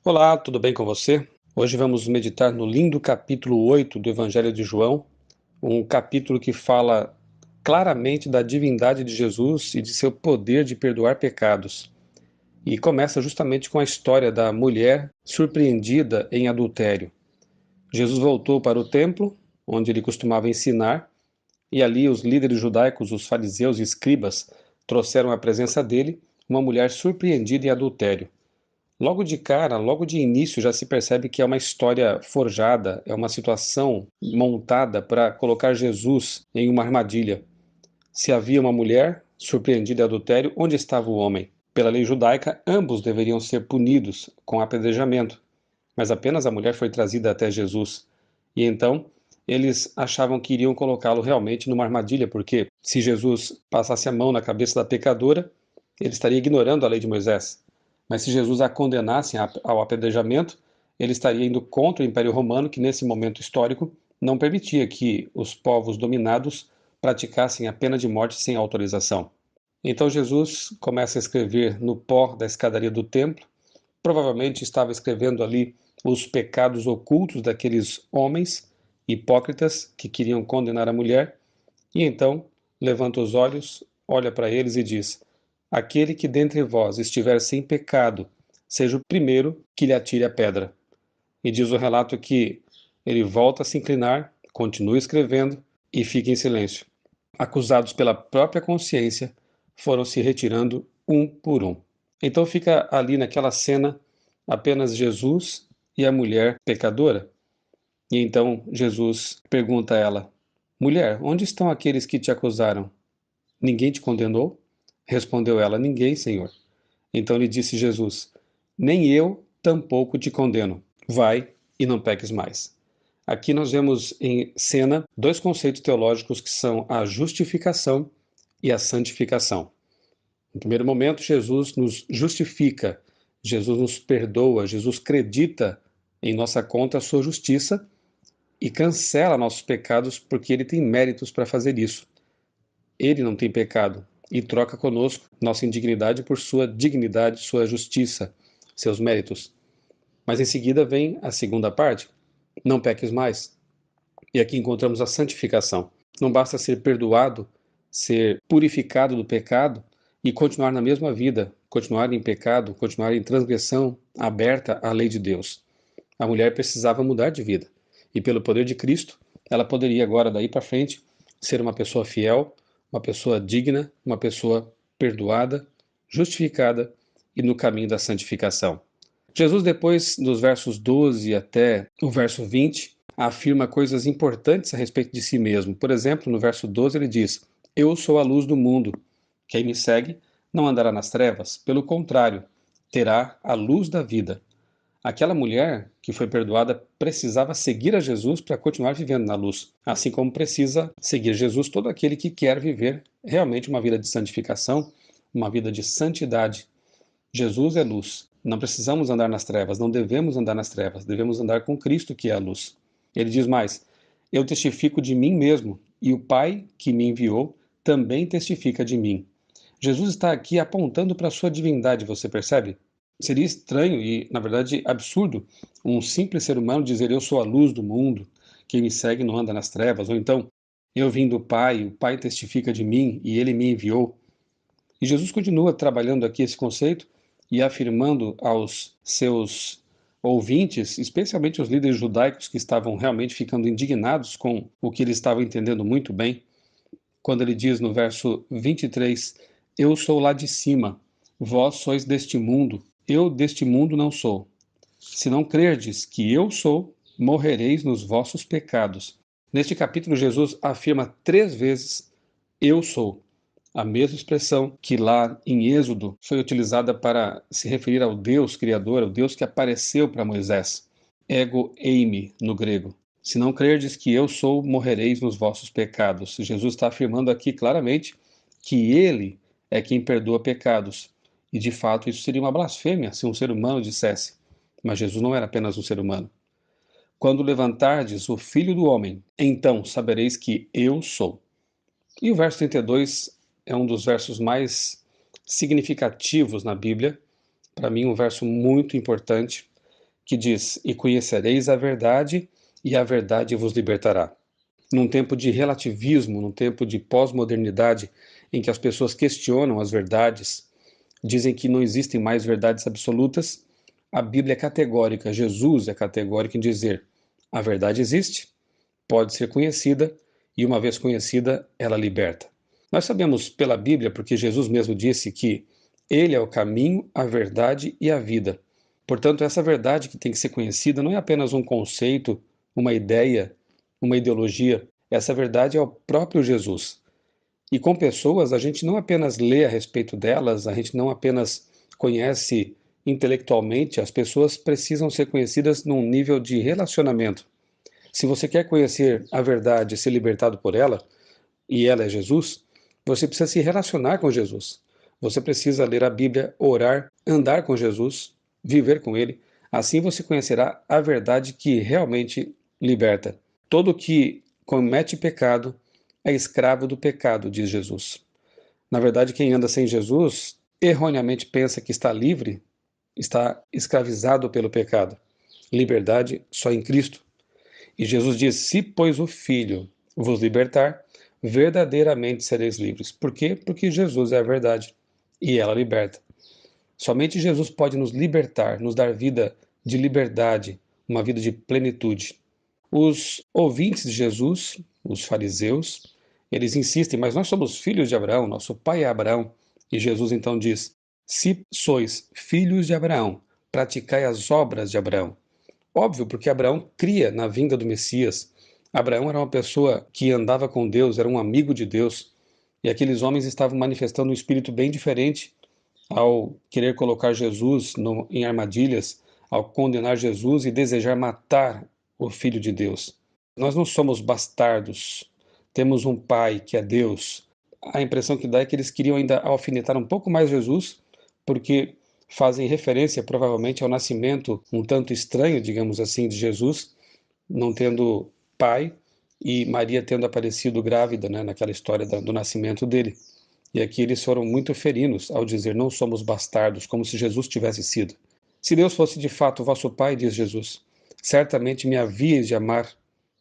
Olá, tudo bem com você? Hoje vamos meditar no lindo capítulo 8 do Evangelho de João, um capítulo que fala claramente da divindade de Jesus e de seu poder de perdoar pecados. E começa justamente com a história da mulher surpreendida em adultério. Jesus voltou para o templo, onde ele costumava ensinar, e ali os líderes judaicos, os fariseus e escribas, trouxeram à presença dele uma mulher surpreendida em adultério. Logo de cara, logo de início, já se percebe que é uma história forjada, é uma situação montada para colocar Jesus em uma armadilha. Se havia uma mulher surpreendida em adultério, onde estava o homem? Pela lei judaica, ambos deveriam ser punidos com apedrejamento, mas apenas a mulher foi trazida até Jesus. E então, eles achavam que iriam colocá-lo realmente numa armadilha, porque se Jesus passasse a mão na cabeça da pecadora, ele estaria ignorando a lei de Moisés. Mas se Jesus a condenasse ao apedrejamento, ele estaria indo contra o Império Romano, que nesse momento histórico não permitia que os povos dominados praticassem a pena de morte sem autorização. Então Jesus começa a escrever no pó da escadaria do templo. Provavelmente estava escrevendo ali os pecados ocultos daqueles homens hipócritas que queriam condenar a mulher, e então levanta os olhos, olha para eles e diz: Aquele que dentre vós estiver sem pecado, seja o primeiro que lhe atire a pedra. E diz o relato que ele volta a se inclinar, continua escrevendo e fica em silêncio. Acusados pela própria consciência, foram se retirando um por um. Então fica ali naquela cena apenas Jesus e a mulher pecadora. E então Jesus pergunta a ela: Mulher, onde estão aqueles que te acusaram? Ninguém te condenou? Respondeu ela: Ninguém, Senhor. Então lhe disse Jesus: Nem eu tampouco te condeno. Vai e não peques mais. Aqui nós vemos em cena dois conceitos teológicos que são a justificação e a santificação. No primeiro momento, Jesus nos justifica, Jesus nos perdoa, Jesus acredita em nossa conta a sua justiça e cancela nossos pecados porque ele tem méritos para fazer isso. Ele não tem pecado e troca conosco nossa indignidade por sua dignidade, sua justiça, seus méritos. Mas em seguida vem a segunda parte: não peques mais. E aqui encontramos a santificação. Não basta ser perdoado, ser purificado do pecado e continuar na mesma vida, continuar em pecado, continuar em transgressão aberta à lei de Deus. A mulher precisava mudar de vida. E pelo poder de Cristo, ela poderia agora, daí para frente, ser uma pessoa fiel, uma pessoa digna, uma pessoa perdoada, justificada e no caminho da santificação. Jesus, depois dos versos 12 até o verso 20, afirma coisas importantes a respeito de si mesmo. Por exemplo, no verso 12 ele diz: Eu sou a luz do mundo. Quem me segue não andará nas trevas, pelo contrário, terá a luz da vida. Aquela mulher que foi perdoada precisava seguir a Jesus para continuar vivendo na luz, assim como precisa seguir Jesus todo aquele que quer viver realmente uma vida de santificação, uma vida de santidade. Jesus é luz. Não precisamos andar nas trevas, não devemos andar nas trevas, devemos andar com Cristo, que é a luz. Ele diz mais: Eu testifico de mim mesmo, e o Pai que me enviou também testifica de mim. Jesus está aqui apontando para a sua divindade, você percebe? Seria estranho e, na verdade, absurdo um simples ser humano dizer: Eu sou a luz do mundo, quem me segue não anda nas trevas, ou então eu vim do Pai, o Pai testifica de mim e ele me enviou. E Jesus continua trabalhando aqui esse conceito e afirmando aos seus ouvintes, especialmente os líderes judaicos que estavam realmente ficando indignados com o que eles estavam entendendo muito bem, quando ele diz no verso 23: Eu sou lá de cima, vós sois deste mundo, eu deste mundo não sou. Se não crerdes que eu sou, morrereis nos vossos pecados. Neste capítulo, Jesus afirma 3 vezes: Eu sou. A mesma expressão que lá em Êxodo foi utilizada para se referir ao Deus Criador, ao Deus que apareceu para Moisés. Ego eimi, no grego. Se não crerdes que eu sou, morrereis nos vossos pecados. Jesus está afirmando aqui claramente que ele é quem perdoa pecados. E de fato isso seria uma blasfêmia se um ser humano dissesse. Mas Jesus não era apenas um ser humano. Quando levantardes o Filho do Homem, então sabereis que eu sou. E o verso 32 é um dos versos mais significativos na Bíblia. Para mim, um verso muito importante. que diz: "E conhecereis a verdade, e a verdade vos libertará." Num tempo de relativismo, num tempo de pós-modernidade, em que as pessoas questionam as verdades, dizem que não existem mais verdades absolutas, a Bíblia é categórica, Jesus é categórico em dizer: a verdade existe, pode ser conhecida, e uma vez conhecida, ela liberta. Nós sabemos pela Bíblia, porque Jesus mesmo disse que Ele é o caminho, a verdade e a vida. Portanto, essa verdade que tem que ser conhecida não é apenas um conceito, uma ideia, uma ideologia. Essa verdade é o próprio Jesus. E com pessoas, a gente não apenas lê a respeito delas, a gente não apenas conhece intelectualmente, as pessoas precisam ser conhecidas num nível de relacionamento. Se você quer conhecer a verdade e ser libertado por ela, e ela é Jesus, você precisa se relacionar com Jesus. Você precisa ler a Bíblia, orar, andar com Jesus, viver com Ele. Assim você conhecerá a verdade que realmente liberta. Todo que comete pecado é escravo do pecado, diz Jesus. Na verdade, quem anda sem Jesus erroneamente pensa que está livre, está escravizado pelo pecado. Liberdade só em Cristo. E Jesus diz: "Se, pois, o Filho vos libertar, verdadeiramente sereis livres." Por quê? Porque Jesus é a verdade e ela liberta. Somente Jesus pode nos libertar, nos dar vida de liberdade, uma vida de plenitude. Os ouvintes de Jesus, os fariseus, eles insistem: "Mas nós somos filhos de Abraão, nosso pai é Abraão." E Jesus então diz: "Se sois filhos de Abraão, praticai as obras de Abraão." Óbvio, porque Abraão cria na vinda do Messias. Abraão era uma pessoa que andava com Deus, era um amigo de Deus. E aqueles homens estavam manifestando um espírito bem diferente ao querer colocar Jesus em armadilhas, ao condenar Jesus e desejar matar o Filho de Deus. Nós não somos bastardos, temos um Pai que é Deus. A impressão que dá é que eles queriam ainda alfinetar um pouco mais Jesus, porque fazem referência provavelmente ao nascimento um tanto estranho, digamos assim, de Jesus, não tendo pai, e Maria tendo aparecido grávida, né, naquela história do nascimento dele. E aqui eles foram muito ferinos ao dizer: "Não somos bastardos", como se Jesus tivesse sido. "Se Deus fosse de fato vosso Pai", diz Jesus, "certamente me havíeis de amar,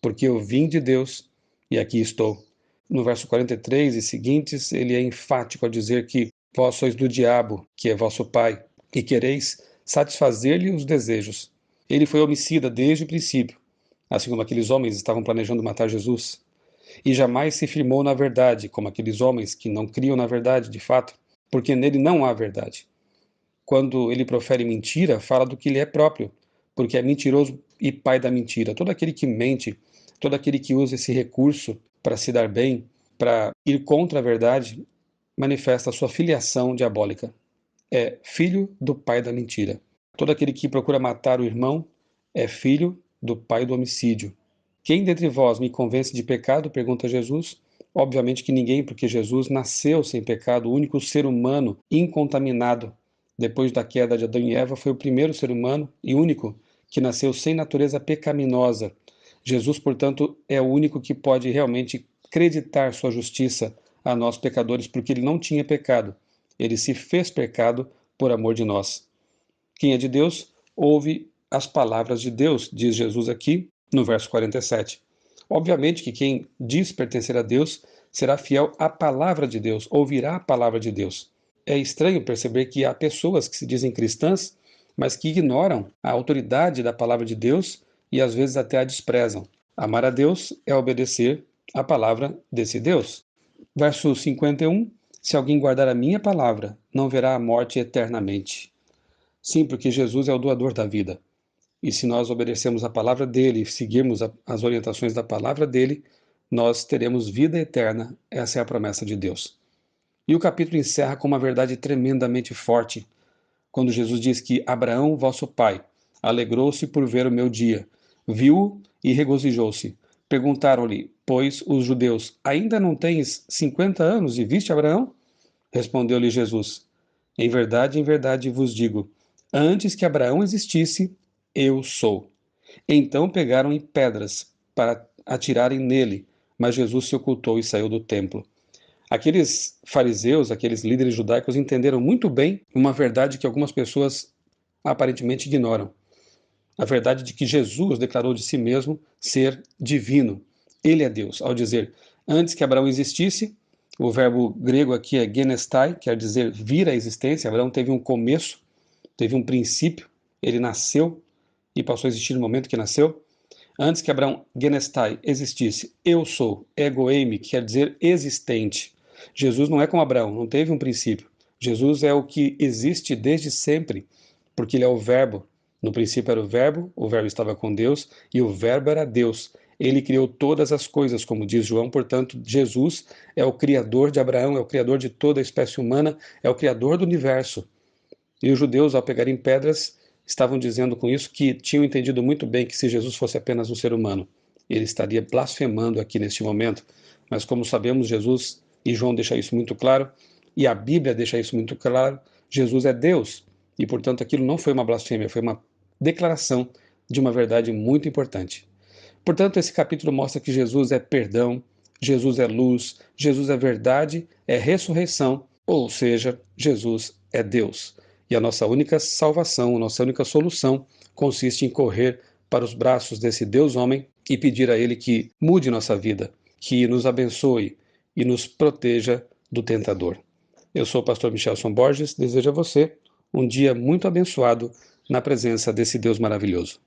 porque eu vim de Deus e aqui estou." No verso 43 e seguintes, ele é enfático ao dizer que vós sois do diabo, que é vosso pai, e quereis satisfazer-lhe os desejos. Ele foi homicida desde o princípio, assim como aqueles homens estavam planejando matar Jesus, e jamais se firmou na verdade, como aqueles homens que não criam na verdade, de fato, porque nele não há verdade. Quando ele profere mentira, fala do que lhe é próprio, porque é mentiroso e pai da mentira. Todo aquele que mente, todo aquele que usa esse recurso para se dar bem, para ir contra a verdade, manifesta a sua filiação diabólica. É filho do pai da mentira. Todo aquele que procura matar o irmão é filho do pai do homicídio. "Quem dentre vós me convence de pecado?", pergunta Jesus. Obviamente que ninguém, porque Jesus nasceu sem pecado, o único ser humano incontaminado. Depois da queda de Adão e Eva, foi o primeiro ser humano e único que nasceu sem natureza pecaminosa. Jesus, portanto, é o único que pode realmente acreditar sua justiça a nós pecadores, porque ele não tinha pecado. Ele se fez pecado por amor de nós. Quem é de Deus, ouve as palavras de Deus, diz Jesus aqui no verso 47. Obviamente que quem diz pertencer a Deus será fiel à palavra de Deus, ouvirá a palavra de Deus. É estranho perceber que há pessoas que se dizem cristãs, mas que ignoram a autoridade da palavra de Deus e às vezes até a desprezam. Amar a Deus é obedecer à palavra desse Deus. Verso 51, "Se alguém guardar a minha palavra, não verá a morte eternamente." Sim, porque Jesus é o doador da vida. E se nós obedecemos a palavra dele, seguirmos as orientações da palavra dele, nós teremos vida eterna. Essa é a promessa de Deus. E o capítulo encerra com uma verdade tremendamente forte, quando Jesus diz que Abraão, vosso pai, alegrou-se por ver o meu dia, viu-o e regozijou-se. Perguntaram-lhe, pois, os judeus: ainda não tens 50 anos e viste Abraão? Respondeu-lhe Jesus: em verdade vos digo, antes que Abraão existisse, eu sou. Então pegaram em pedras para atirarem nele, mas Jesus se ocultou e saiu do templo. Aqueles fariseus, aqueles líderes judaicos entenderam muito bem uma verdade que algumas pessoas aparentemente ignoram. A verdade de que Jesus declarou de si mesmo ser divino. Ele é Deus, ao dizer, antes que Abraão existisse, o verbo grego aqui é genestai, quer dizer vir à existência. Abraão teve um começo, teve um princípio, ele nasceu e passou a existir no momento que nasceu. Antes que Abraão genestai existisse, eu sou, ego eimi, que quer dizer existente. Jesus não é como Abraão, não teve um princípio. Jesus é o que existe desde sempre, porque ele é o verbo. No princípio era o verbo estava com Deus e o verbo era Deus. Ele criou todas as coisas, como diz João, portanto, Jesus é o criador de Abraão, é o criador de toda a espécie humana, é o criador do universo. E os judeus, ao pegarem pedras, estavam dizendo com isso que tinham entendido muito bem que se Jesus fosse apenas um ser humano, ele estaria blasfemando aqui neste momento. Mas como sabemos, Jesus, e João deixa isso muito claro, e a Bíblia deixa isso muito claro, Jesus é Deus. E, portanto, aquilo não foi uma blasfêmia, foi uma declaração de uma verdade muito importante. Portanto, esse capítulo mostra que Jesus é perdão, Jesus é luz, Jesus é verdade, é ressurreição, ou seja, Jesus é Deus. E a nossa única salvação, a nossa única solução consiste em correr para os braços desse Deus homem e pedir a Ele que mude nossa vida, que nos abençoe e nos proteja do tentador. Eu sou o pastor Michelson Borges, desejo a você um dia muito abençoado na presença desse Deus maravilhoso.